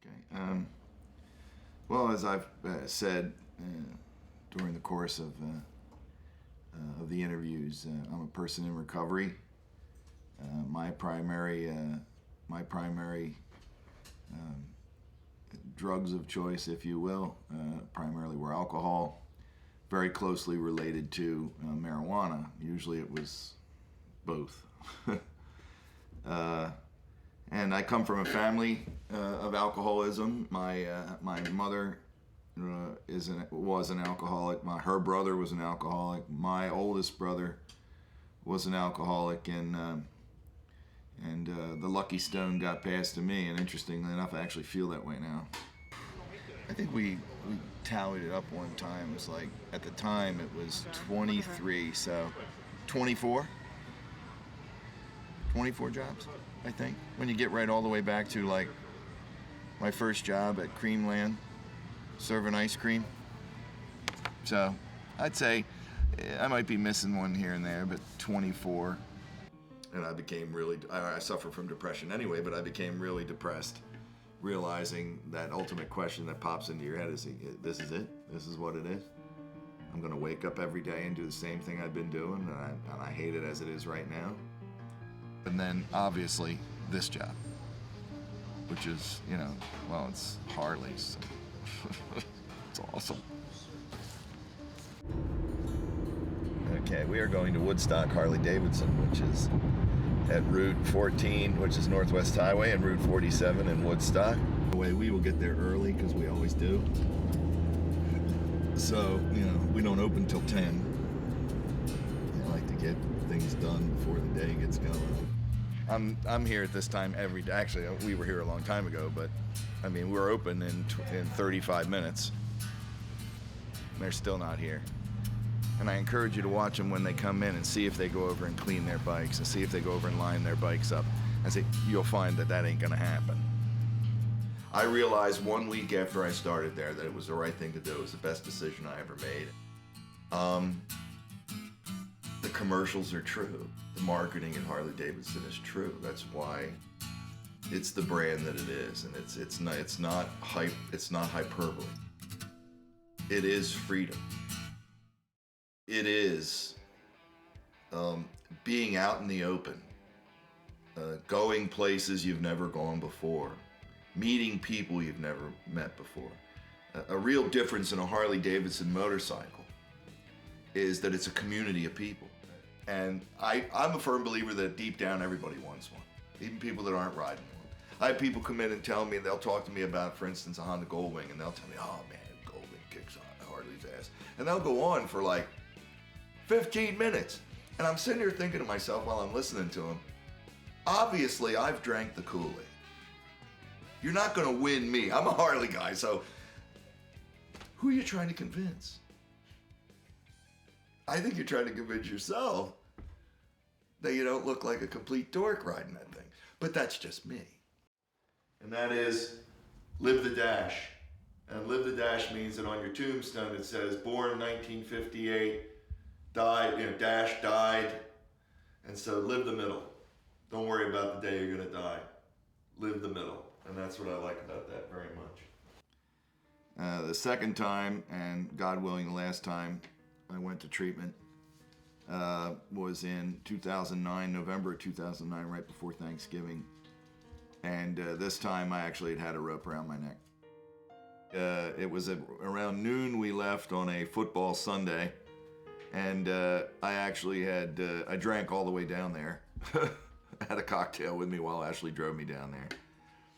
Okay. Well, as I've said during the course of the interviews, I'm a person in recovery. My primary drugs of choice, if you will, primarily were alcohol, very closely related to marijuana. Usually it was both. And I come from a family of alcoholism. My mother was an alcoholic. Her brother was an alcoholic. My oldest brother was an alcoholic, and the lucky stone got passed to me. And interestingly enough, I actually feel that way now. I think we tallied it up one time. It was like, at the time it was 23, so 24 jobs, I think. When you get right all the way back to like my first job at Creamland, serving ice cream. So I'd say I might be missing one here and there, but 24. And I suffer from depression anyway, but I became really depressed, realizing that ultimate question that pops into your head is, this is it? This is what it is? I'm gonna wake up every day and do the same thing I've been doing, and I hate it as it is right now. And then obviously this job, which is, well, it's Harley's. So it's awesome. Okay, we are going to Woodstock Harley-Davidson, which is at Route 14, which is Northwest Highway, and Route 47 in Woodstock. Anyway, we will get there early because we always do. So, we don't open till 10. I like to get things done before the day gets going. I'm here at this time every day. Actually, we were here a long time ago, but we're open in 35 minutes. They're still not here. And I encourage you to watch them when they come in and see if they go over and clean their bikes and see if they go over and line their bikes up. And see, you'll find that ain't gonna happen. I realized 1 week after I started there that it was the right thing to do. It was the best decision I ever made. The commercials are true. The marketing at Harley-Davidson is true. That's why it's the brand that it is, and it's not hyperbole. It is freedom. It is being out in the open, going places you've never gone before, meeting people you've never met before. A real difference in a Harley-Davidson motorcycle is that it's a community of people. And I'm a firm believer that deep down everybody wants one, even people that aren't riding one. I have people come in and tell me, they'll talk to me about, for instance, a Honda Goldwing, and they'll tell me, oh man, Goldwing kicks Harley's ass. And they'll go on for like 15 minutes. And I'm sitting here thinking to myself while I'm listening to them, obviously I've drank the Kool-Aid. You're not gonna win me. I'm a Harley guy, so who are you trying to convince? I think you're trying to convince yourself that you don't look like a complete dork riding that thing. But that's just me. And that is, live the dash. And live the dash means that on your tombstone it says, born 1958, died, dash died. And so live the middle. Don't worry about the day you're gonna die. Live the middle. And that's what I like about that very much. The second time, and God willing the last time I went to treatment, was in 2009, November 2009, right before Thanksgiving. And this time I actually had a rope around my neck. It was around noon we left on a football Sunday, and I actually I drank all the way down there. I had a cocktail with me while Ashley drove me down there.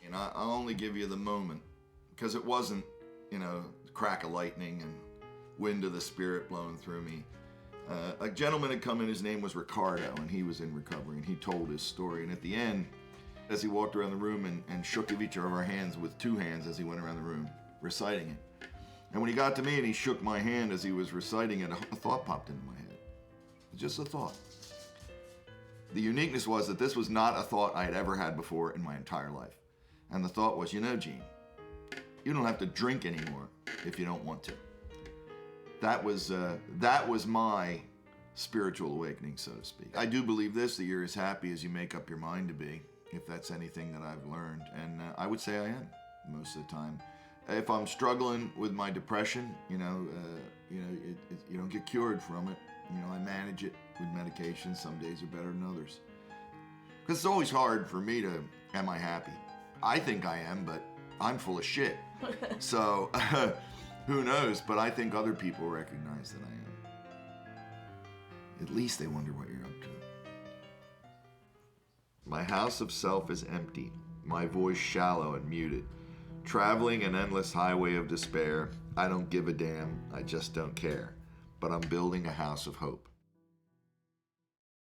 And I'll only give you the moment, because it wasn't, crack of lightning and wind of the spirit blowing through me. A gentleman had come in, his name was Ricardo, and he was in recovery, and he told his story. And at the end, as he walked around the room and shook each of our hands with two hands as he went around the room, reciting it. And when he got to me and he shook my hand as he was reciting it, a thought popped into my head. Just a thought. The uniqueness was that this was not a thought I had ever had before in my entire life. And the thought was, Gene, you don't have to drink anymore if you don't want to. That was my spiritual awakening, so to speak. I do believe this, that you're as happy as you make up your mind to be, if that's anything that I've learned. And I would say I am. most of the time. If I'm struggling with my depression, you don't get cured from it. I manage it with medication. Some days are better than others. Because it's always hard for me to, am I happy? I think I am, but I'm full of shit. So, who knows? But I think other people recognize that I am. At least they wonder what you're up to. My house of self is empty, my voice shallow and muted. Traveling an endless highway of despair, I don't give a damn, I just don't care. But I'm building a house of hope.